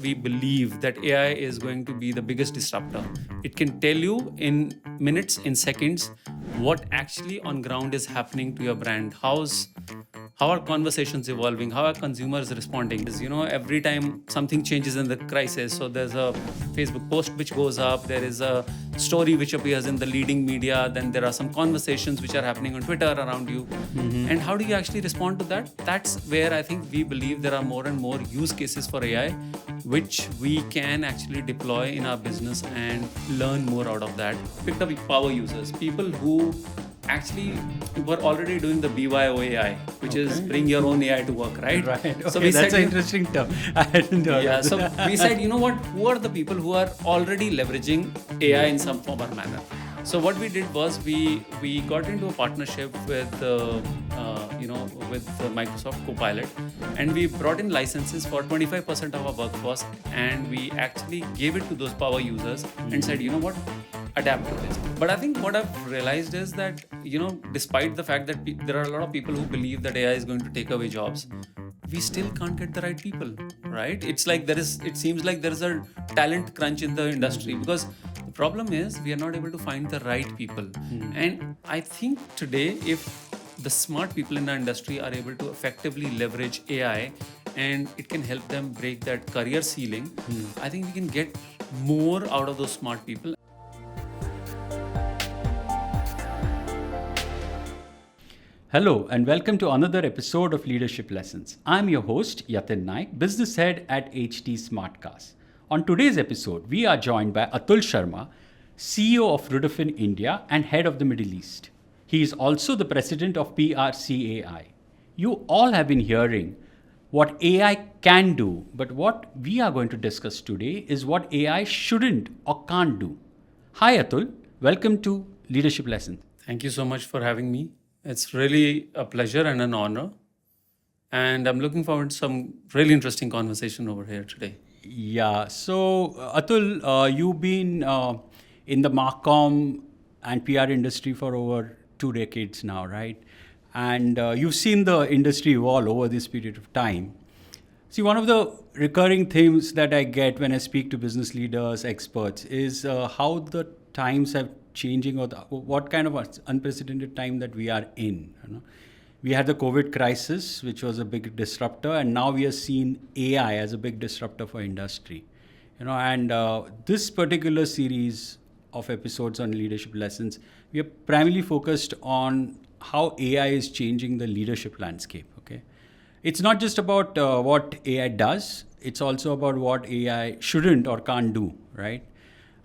we believe that AI is going to be the biggest disruptor. It can tell you in minutes, in seconds, what actually on ground is happening to your brand. How are conversations evolving? How are consumers responding? Every time something changes in the crisis, so there's a Facebook post which goes up, there is a story which appears in the leading media, then there are some conversations which are happening on Twitter around you. And how do you actually respond to that? That's where I think we believe there are more and more use cases for AI which we can actually deploy in our business and learn more out of that. Pick the power users, people who actually were already doing the BYO AI, which is bring your own AI to work, right? Right. Okay, So we that's said, an interesting term. I hadn't heard yeah, of so that. we said, who are the people who are already leveraging AI in some form or manner? So what we did was we got into a partnership with with Microsoft Copilot, and we brought in licenses for 25% of our workforce, and we actually gave it to those power users and said, adapt to this. But I think what I've realized is that, despite the fact that there are a lot of people who believe that AI is going to take away jobs, we still can't get the right people, right? It seems like there is a talent crunch in the industry, because the problem is we are not able to find the right people. And I think today, if the smart people in the industry are able to effectively leverage AI and it can help them break that career ceiling, I think we can get more out of those smart people. Hello and welcome to another episode of Leadership Lessons. I'm your host, Yatin Naik, business head at HT Smartcast. On today's episode, we are joined by Atul Sharma, CEO of Rudafin India and head of the Middle East. He is also the president of PRCAI. You all have been hearing what AI can do, but what we are going to discuss today is what AI shouldn't or can't do. Hi Atul, welcome to Leadership Lessons. Thank you so much for having me. It's really a pleasure and an honor. And I'm looking forward to some really interesting conversation over here today. Yeah, so Atul, you've been in the Comm and PR industry for over 2 decades now, right? And you've seen the industry evolve over this period of time. See, one of the recurring themes that I get when I speak to business leaders, experts, is how the times have changing, or what kind of unprecedented time that we are in. We had the COVID crisis, which was a big disruptor, and now we are seeing AI as a big disruptor for industry. And this particular series of episodes on leadership lessons, we are primarily focused on how AI is changing the leadership landscape. Okay, it's not just about what AI does; it's also about what AI shouldn't or can't do, right?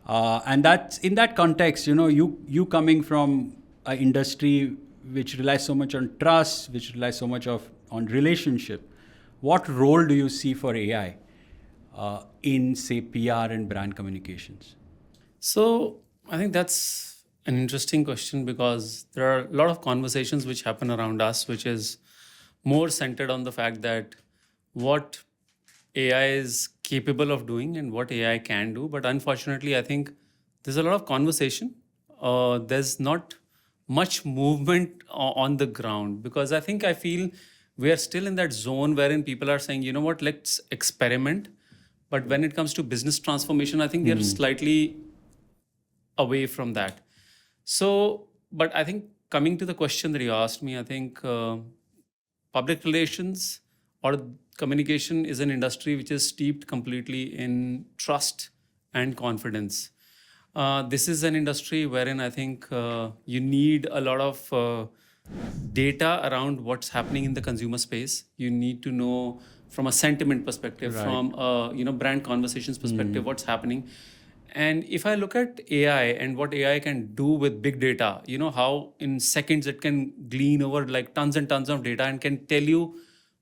And that's in that context, you coming from an industry which relies so much on trust, which relies so much on relationship. What role do you see for AI in, say, PR and brand communications? So I think that's an interesting question, because there are a lot of conversations which happen around us, which is more centered on the fact that what AI is capable of doing and what AI can do. But unfortunately, I think there's a lot of conversation. There's not much movement on the ground, because I feel we are still in that zone wherein people are saying, let's experiment. But when it comes to business transformation, I think we are slightly away from that. So, but I think coming to the question that you asked me, I think public relations or communication is an industry which is steeped completely in trust and confidence. This is an industry wherein I think you need a lot of data around what's happening in the consumer space. You need to know from a sentiment perspective, Right. from a brand conversations perspective, what's happening. And if I look at AI and what AI can do with big data, how in seconds it can glean over like tons and tons of data and can tell you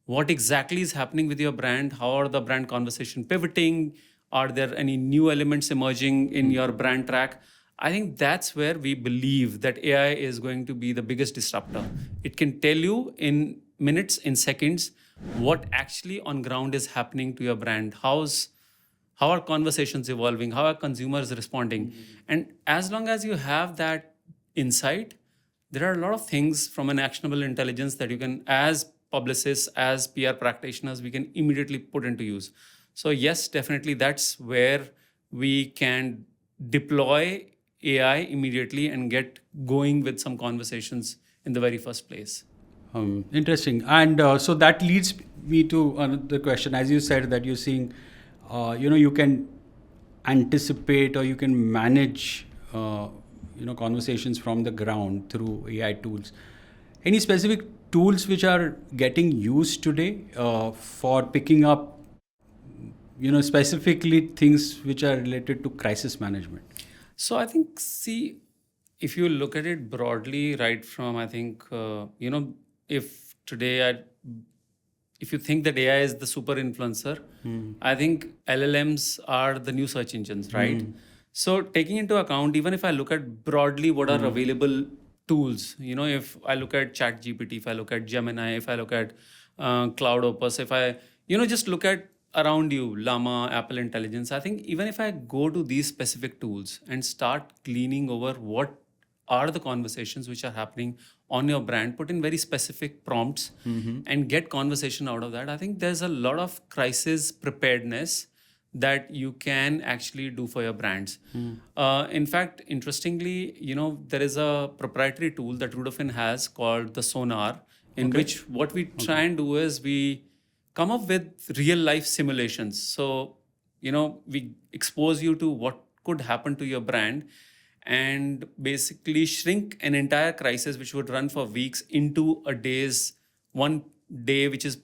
what exactly is happening with your brand, how are the brand conversation pivoting, are there any new elements emerging in your brand track. I think that's where we believe that AI is going to be the biggest disruptor. It can tell you in minutes, in seconds, what actually on ground is happening to your brand. How are conversations evolving? How are consumers responding? And as long as you have that insight, there are a lot of things from an actionable intelligence that you can, as publicists, as PR practitioners, we can immediately put into use. So yes, definitely that's where we can deploy AI immediately and get going with some conversations in the very first place. Interesting. And so that leads me to another question. As you said, that you're seeing, you can anticipate or you can manage, conversations from the ground through AI tools. Any specific tools which are getting used today for picking up, specifically things which are related to crisis management? So I think, see, if you look at it broadly, right from, I think, if today if you think that AI is the super influencer, I think LLMs are the new search engines, right? So taking into account, even if I look at broadly what are available tools, if I look at ChatGPT, if I look at Gemini, if I look at Cloud Opus, if I, just look at around you, Llama, Apple Intelligence, I think even if I go to these specific tools and start cleaning over what are the conversations which are happening on your brand, put in very specific prompts and get conversation out of that, I think there's a lot of crisis preparedness that you can actually do for your brands. In fact, interestingly, there is a proprietary tool that Rudolphin has called the Sonar, in which what we try and do is we come up with real life simulations. So, we expose you to what could happen to your brand and basically shrink an entire crisis which would run for weeks into one day which is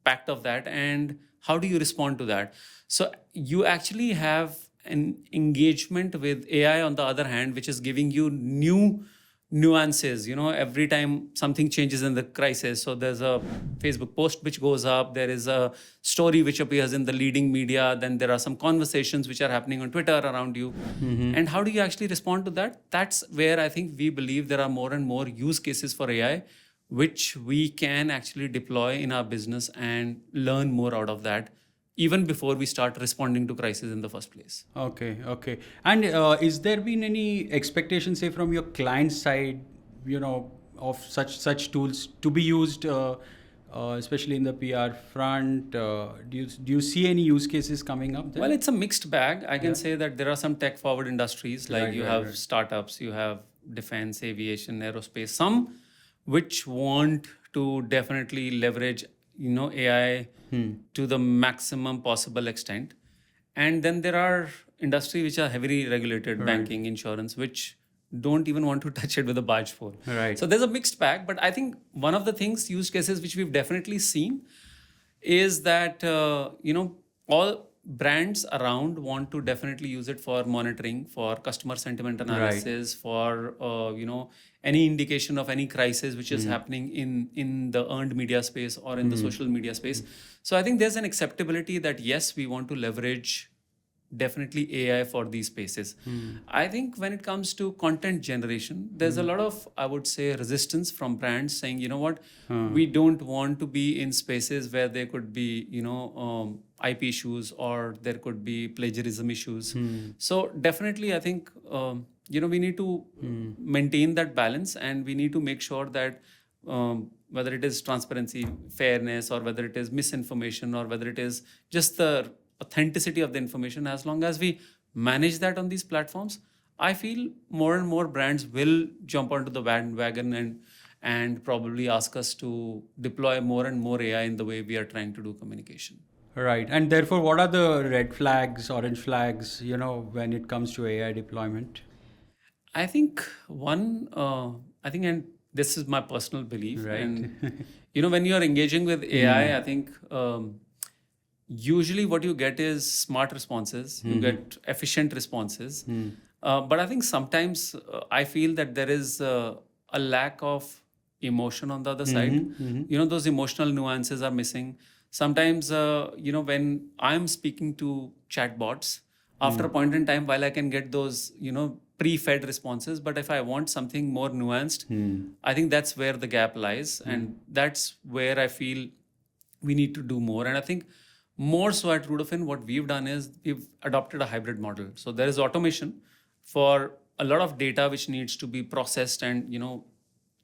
packed of that. And how do you respond to that? So you actually have an engagement with AI on the other hand, which is giving you new nuances, every time something changes in the crisis. So there's a Facebook post which goes up, there is a story which appears in the leading media, then there are some conversations which are happening on Twitter around you. And how do you actually respond to that? That's where I think we believe there are more and more use cases for AI which we can actually deploy in our business and learn more out of that even before we start responding to crisis in the first place. Okay. And is there been any expectation, say, from your client side, of such tools to be used, especially in the PR front? Do you see any use cases coming up there? Well, it's a mixed bag. I can say that there are some tech forward industries, like Right, you right, have right. startups, you have defense, aviation, aerospace, some which want to definitely leverage, AI to the maximum possible extent. And then there are industries which are heavily regulated, banking, insurance, which don't even want to touch it with a barge pole. Right. So there's a mixed bag. But I think one of the use cases which we've definitely seen is that all brands around want to definitely use it for monitoring, for customer sentiment analysis, for any indication of any crisis which is happening in the earned media space or in the social media space. So I think there's an acceptability that yes, we want to leverage definitely AI for these spaces. I think when it comes to content generation, there's a lot of, I would say, resistance from brands saying, you know what, we don't want to be in spaces where there could be, IP issues or there could be plagiarism issues. So definitely, I think, we need to maintain that balance and we need to make sure that whether it is transparency, fairness, or whether it is misinformation, or whether it is just the authenticity of the information, as long as we manage that on these platforms, I feel more and more brands will jump onto the bandwagon and probably ask us to deploy more and more AI in the way we are trying to do communication. Right. And therefore, what are the red flags, orange flags, when it comes to AI deployment? I think and this is my personal belief, Right. and when you are engaging with AI, I think usually what you get is smart responses, you get efficient responses, but I think sometimes I feel that there is a lack of emotion on the other side. Those emotional nuances are missing. Sometimes, when I'm speaking to chatbots, after a point in time, while I can get those, pre-fed responses, but if I want something more nuanced, I think that's where the gap lies. And that's where I feel we need to do more. And I think more so at Rudolphin, what we've done is we've adopted a hybrid model. So there is automation for a lot of data which needs to be processed, and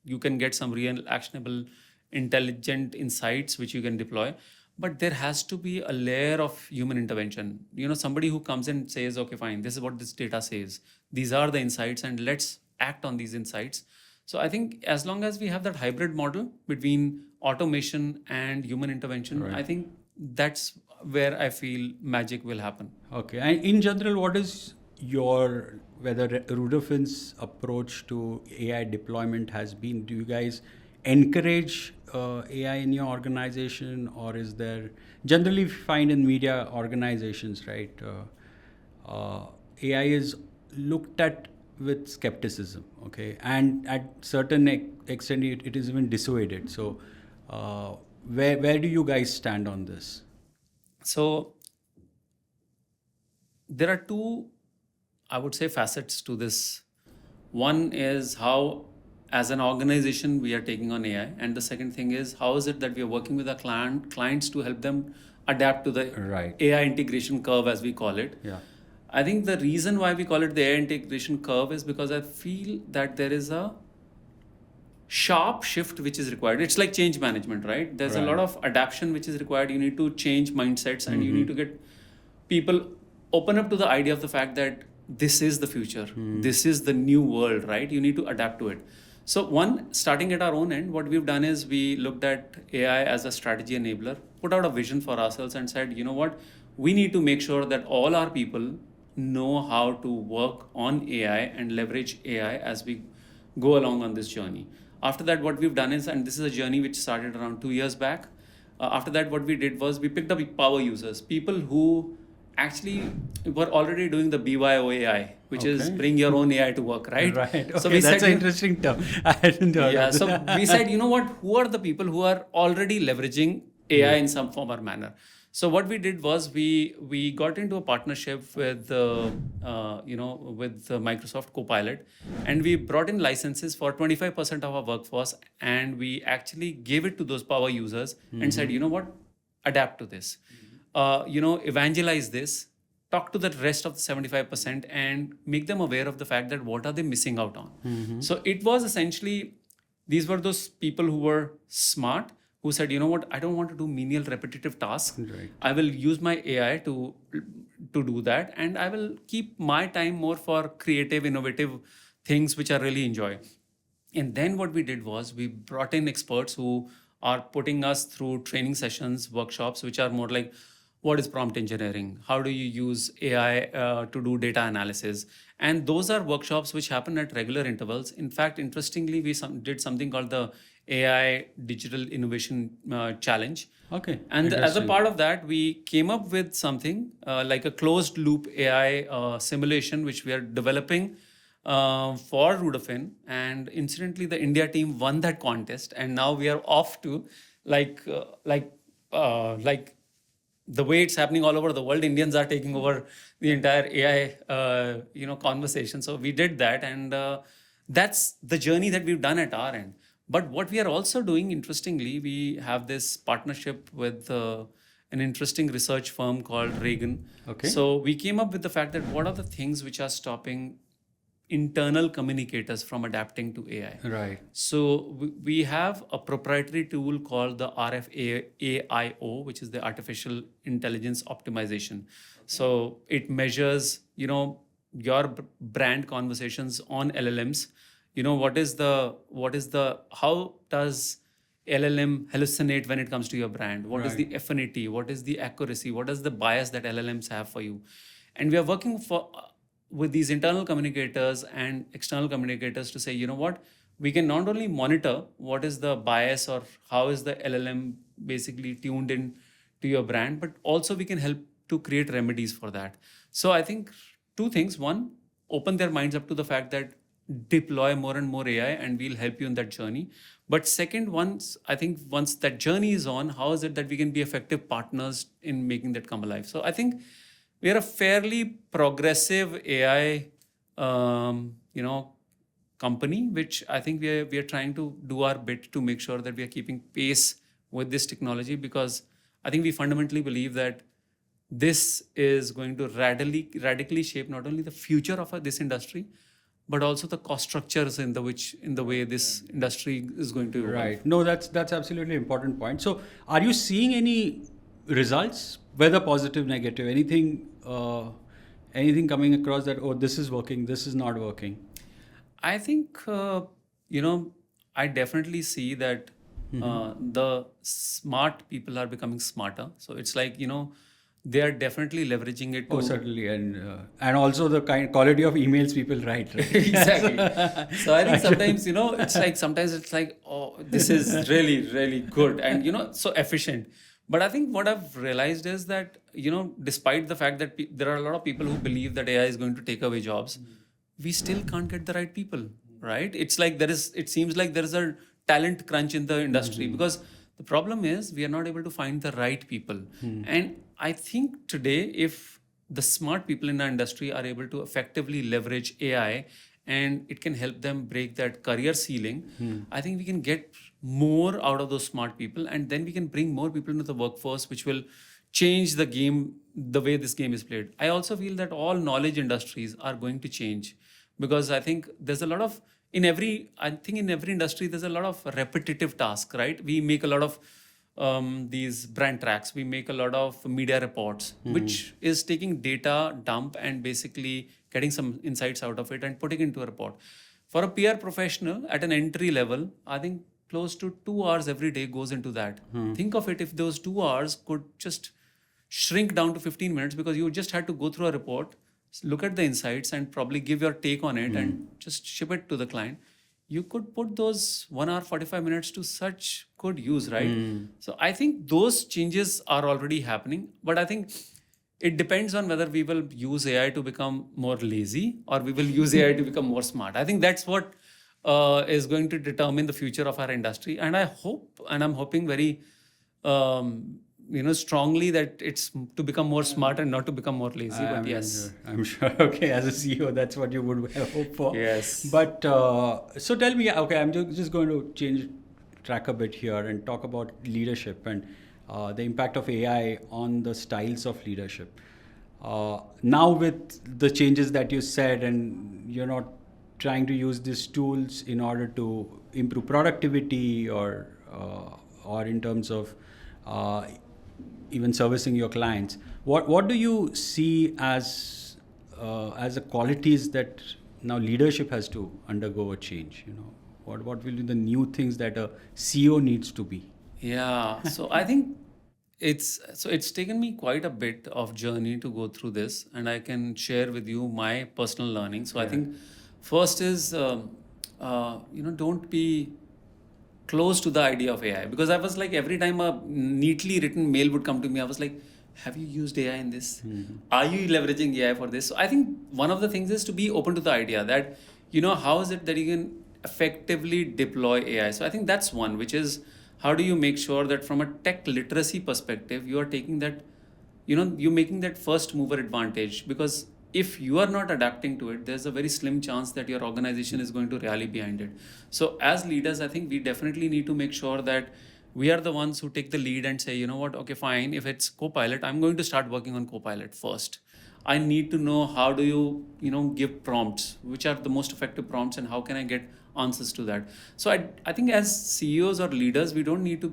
you can get some real actionable intelligent insights which you can deploy. but there has to be a layer of human intervention. Somebody who comes and says, okay, fine, this is what this data says. These are the insights, and let's act on these insights. So I think as long as we have that hybrid model between automation and human intervention, Right. I think that's where I feel magic will happen. Okay. And in general, what is your, whether Rudafin's approach to AI deployment has been? Do you guys encourage AI in your organization, or is there, generally we find in media organizations, right, AI is looked at with skepticism, okay, and at certain extent it is even dissuaded. So where do you guys stand on this? So there are two, I would say, facets to this. One is how, as an organization, we are taking on AI, and the second thing is how is it that we are working with our clients to help them adapt to the Right. AI integration curve, as we call it. Yeah. I think the reason why we call it the AI integration curve is because I feel that there is a sharp shift which is required. It's like change management, right? There's a Right. lot of adaptation which is required. You need to change mindsets, and you need to get people open up to the idea of the fact that this is the future. This is the new world, right? You need to adapt to it. So one, starting at our own end, what we've done is we looked at AI as a strategy enabler, put out a vision for ourselves and said, you know what, we need to make sure that all our people know how to work on AI and leverage AI as we go along on this journey. After that, what we've done is, and this is a journey which started around 2 years back. After that, what we did was we picked up power users, people who actually were already doing the BYO AI, which is Okay. bring your own AI to work, right? Right. Okay, So we that's said, an interesting term. I hadn't heard yeah. of So that. we said, you know what? Who are the people who are already leveraging AI in some form or manner? So what we did was we got into a partnership with with Microsoft Copilot, and we brought in licenses for 25% of our workforce, and we actually gave it to those power users and said, you know what, adapt to this, evangelize this, talk to the rest of the 75% and make them aware of the fact that what are they missing out on. So it was essentially, these were those people who were smart, who said, you know what, I don't want to do menial repetitive tasks. Right. I will use my AI to do that, and I will keep my time more for creative, innovative things which I really enjoy. And then what we did was we brought in experts who are putting us through training sessions, workshops, which are more like, what is prompt engineering? How do you use AI to do data analysis? And those are workshops which happen at regular intervals. In fact, interestingly, we did something called the AI Digital Innovation Challenge. Okay. And as a Interesting. part of that, we came up with something like a closed loop AI simulation, which we are developing for Rudafin. And incidentally, the India team won that contest, and now we are off to like the way it's happening all over the world. Indians are taking over the entire AI conversation. So we did that, and that's the journey that we've done at our end. But what we are also doing, interestingly, we have this partnership with an interesting research firm called Ragan. Okay. So we came up with the fact that what are the things which are stopping internal communicators from adapting to AI. Right. So we have a proprietary tool called the RFAIO, which is the Artificial Intelligence Optimization. So it measures, your brand conversations on LLMs. How does LLM hallucinate when it comes to your brand? What is the affinity? What is the accuracy? What is the bias that LLMs have for you? And we are working with these internal communicators and external communicators to say, you know what, we can not only monitor what is the bias or how is the LLM basically tuned in to your brand, but also we can help to create remedies for that. So I think two things. One, open their minds up to the fact that deploy more and more AI and we'll help you in that journey. But second, once that journey is on, how is it that we can be effective partners in making that come alive? So I think we are a fairly progressive AI, company, which I think we are trying to do our bit to make sure that we are keeping pace with this technology, because I think we fundamentally believe that this is going to radically shape not only the future of this industry, but also the cost structures in the way this industry is going to evolve. Right. No, that's absolutely important point. So, are you seeing any results, whether positive, negative, anything coming across that, oh, this is working, this is not working? I think, I definitely see that the smart people are becoming smarter. So it's like, they are definitely leveraging it Oh, to. certainly, and also the quality of emails people write, right? Exactly. So I think sometimes, sometimes it's like, oh, this is really, really good and, so efficient. But I think what I've realized is that, despite the fact that there are a lot of people who believe that AI is going to take away jobs, we still can't get the right people, right? It seems like there is a talent crunch in the industry because the problem is we are not able to find the right people. And I think today, if the smart people in our industry are able to effectively leverage AI and it can help them break that career ceiling, I think we can get more out of those smart people and then we can bring more people into the workforce, which will change the game, the way this game is played. I also feel that all knowledge industries are going to change because I think there's a lot of, I think in every industry, there's a lot of repetitive tasks, right? We make a lot of these brand tracks, we make a lot of media reports, which is taking data dump and basically getting some insights out of it and putting into a report. For a PR professional at an entry level, I think close to 2 hours every day goes into that. Think of it, if those 2 hours could just shrink down to 15 minutes because you just had to go through a report, look at the insights and probably give your take on it and just ship it to the client. You could put those 1 hour 45 minutes to such good use, right? So I think those changes are already happening, but I think it depends on whether we will use AI to become more lazy or we will use AI to become more smart. I think that's what is going to determine the future of our industry. And I hope, and I'm hoping very, strongly that it's to become more smart and not to become more lazy. But yes. I'm sure. Okay, as a CEO, that's what you would hope for. Yes. But so tell me, okay, I'm just going to change track a bit here and talk about leadership and the impact of AI on the styles of leadership. Now, with the changes that you said, and you're not trying to use these tools in order to improve productivity or in terms of even servicing your clients, what do you see as the qualities that now leadership has to undergo a change? What will be the new things that a CEO needs to be? Yeah. So I think it's taken me quite a bit of journey to go through this, and I can share with you my personal learning. So I think first is don't be close to the idea of AI, because I was like, every time a neatly written mail would come to me, I was like, have you used AI in this? Are you leveraging AI for this? So I think one of the things is to be open to the idea that, how is it that you can effectively deploy AI? So I think that's one, which is how do you make sure that from a tech literacy perspective, you are taking that, you're making that first mover advantage, because if you are not adapting to it, there's a very slim chance that your organization is going to rally behind it. So as leaders, I think we definitely need to make sure that we are the ones who take the lead and say, you know what, okay, fine, if it's Copilot, I'm going to start working on Copilot first. I need to know how do you, give prompts, which are the most effective prompts, and how can I get answers to that. So I think as CEOs or leaders, we don't need to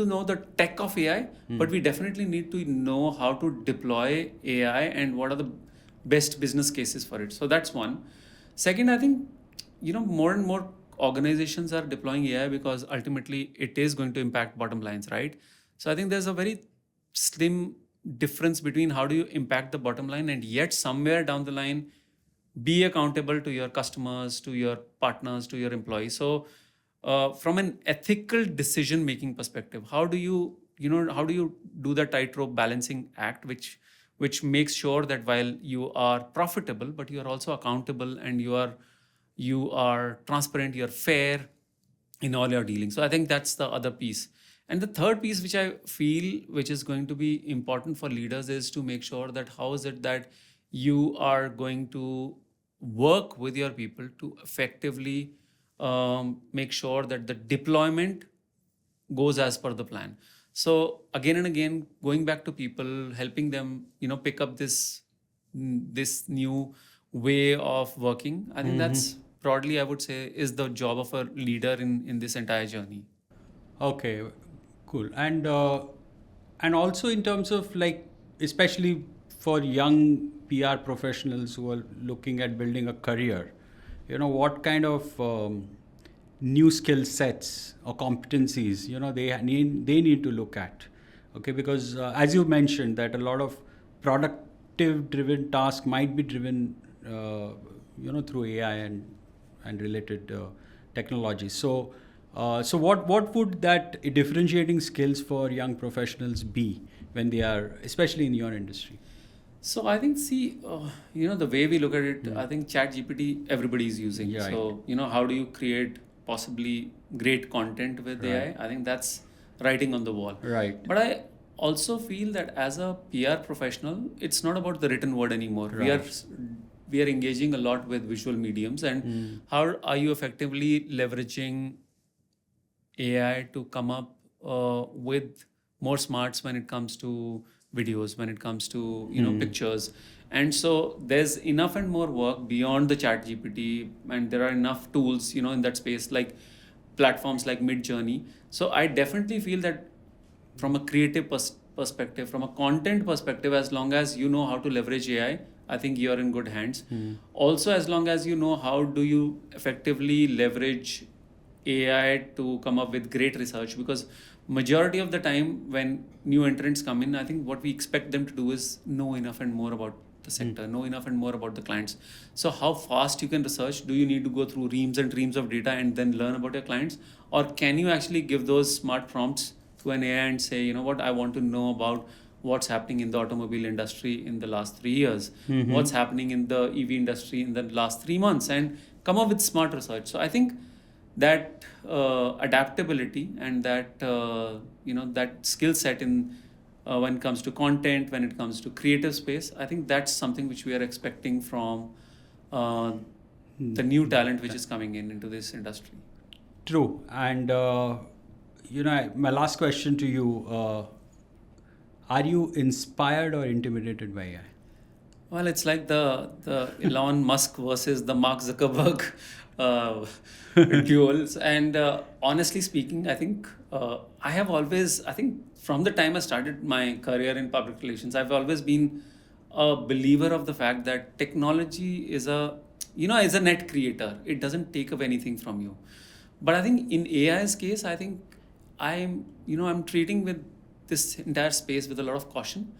know the tech of AI, but we definitely need to know how to deploy AI and what are the best business cases for it. So that's one. Second, I think, more and more organizations are deploying AI because ultimately it is going to impact bottom lines, right? So I think there's a very slim difference between how do you impact the bottom line and yet somewhere down the line be accountable to your customers, to your partners, to your employees. So from an ethical decision making perspective, how do you do the tightrope balancing act, which makes sure that while you are profitable, but you are also accountable, and you are transparent, you're fair in all your dealings. So I think that's the other piece. And the third piece, which I feel which is going to be important for leaders, is to make sure that how is it that you are going to work with your people to effectively make sure that the deployment goes as per the plan. So again and again, going back to people, helping them, pick up this new way of working. I think that's broadly, I would say, is the job of a leader in this entire journey. Okay. Cool. And also in terms of like, especially for young PR professionals who are looking at building a career, what kind of new skill sets or competencies, they need to look at. Okay, because as you mentioned, that a lot of productive driven tasks might be driven, through AI and related technology. So what would that differentiating skills for young professionals be when they are, especially in your industry? So I think, see, the way we look at it, I think Chat GPT everybody is using. Yeah, so, how do you create possibly great content with AI? I think that's writing on the wall. Right. But I also feel that as a PR professional, it's not about the written word anymore. We are engaging a lot with visual mediums, and how are you effectively leveraging AI to come up with more smarts when it comes to videos, when it comes to pictures. And so there's enough and more work beyond the Chat GPT, and there are enough tools in that space, like platforms like Mid Journey. So I definitely feel that from a creative perspective, from a content perspective, as long as you know how to leverage AI, I think you're in good hands. Also, as long as you know how do you effectively leverage AI to come up with great research, because majority of the time when new entrants come in, I think what we expect them to do is know enough and more about the sector, know enough and more about the clients. So how fast you can research? Do you need to go through reams and reams of data and then learn about your clients? Or can you actually give those smart prompts to an AI and say, what, I want to know about what's happening in the automobile industry in the last 3 years, what's happening in the EV industry in the last 3 months, and come up with smart research. So I think that adaptability and that that skill set in when it comes to content, when it comes to creative space, I think that's something which we are expecting from the new talent which is coming into this industry. True. And my last question to you: are you inspired or intimidated by AI? Well, it's like the Elon Musk versus the Mark Zuckerberg duels. And honestly speaking, I think I think from the time I started my career in public relations, I've always been a believer of the fact that technology is is a net creator. It doesn't take up anything from you. But I think in AI's case, I think I'm treating with this entire space with a lot of caution.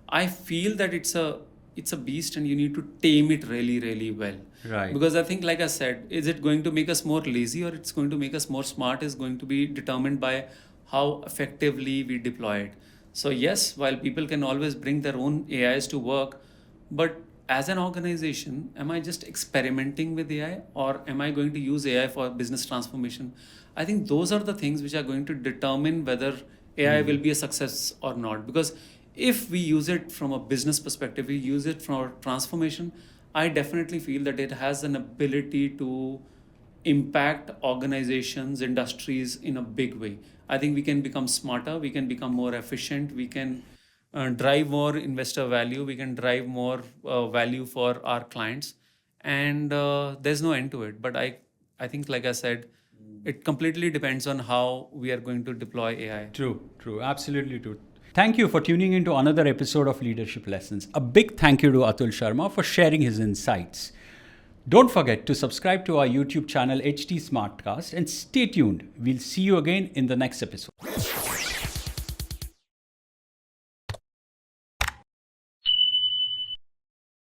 I feel that it's a beast and you need to tame it really, really well. Right. Because I think, like I said, is it going to make us more lazy or it's going to make us more smart is going to be determined by how effectively we deploy it. So yes, while people can always bring their own AIs to work, but as an organization, am I just experimenting with AI or am I going to use AI for business transformation? I think those are the things which are going to determine whether AI will be a success or not. Because if we use it from a business perspective, we use it for transformation, I definitely feel that it has an ability to impact organizations, industries in a big way. I think we can become smarter, we can become more efficient, we can drive more investor value, we can drive more value for our clients, and there's no end to it. But I think, like I said, it completely depends on how we are going to deploy AI. True, absolutely true. Thank you for tuning into another episode of Leadership Lessons. A big thank you to Atul Sharma for sharing his insights. Don't forget to subscribe to our YouTube channel HT Smartcast and stay tuned. We'll see you again in the next episode.